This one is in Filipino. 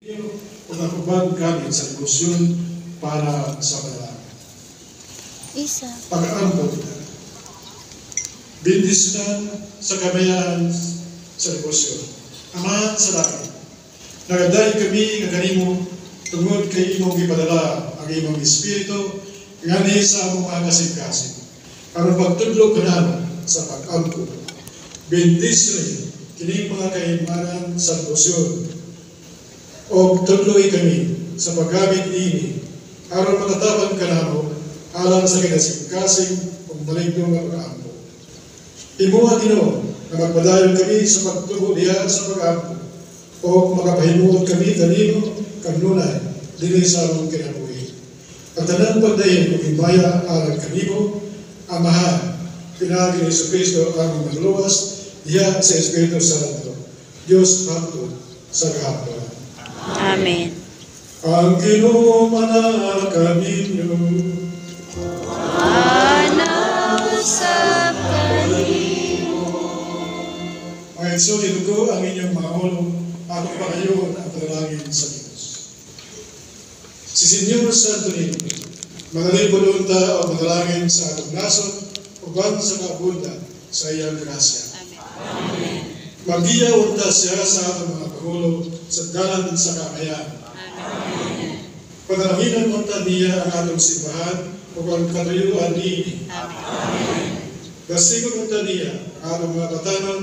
Kung nakubag gamit sa negosyon para sa panalangin. Isa. Pag-aambot na. Bindisyonan sa kamayan sa negosyon. Amahan sa langit. Nagadahin kami nga kanimo tungod kay imong gipadala ang imong espiritu ngani sa among mga kasing-kasing. Aron pagtudlo kanamo sa pag-aambot. Bindisyonan kini mga kaimanan sa negosyon. O tudloy kami sa paggamit ini aron makatabang kanamo alang sa kinasing-kasing ug maligno nga pag-aambot. Imuha Ginoo na magpadayon kami sa pagtubo diha sa pag-aambot o makapahimuot kami kanimo kanunay dinhi sa among kinabuhi. Ang tanang pagdayon ug himaya alang kanimo Amahan, pinagi ni Jesucristo ang magluwas diha sa Espiritu Santo. Diyos hapon sa kahapon. Amen. Ang Ginoo manalangin ninyo. Manausap kanimo. Mga igsoon ko ang inyong mga ulo, atong pagayon ang panalangin sa Diyos. Si Senyor Santo nino, mangalipod unta o manalangin sa atong nasod, uban sa kaabundan sa iyang grasya. Amen. Magiya unta siya sa atong mga pangulo sa dalan sa kamayan. Amen. Panalanginan unta niya ang atong simbahan o ang katuyuan niini. Amen. Gasigon unta niya ang atong mga batanon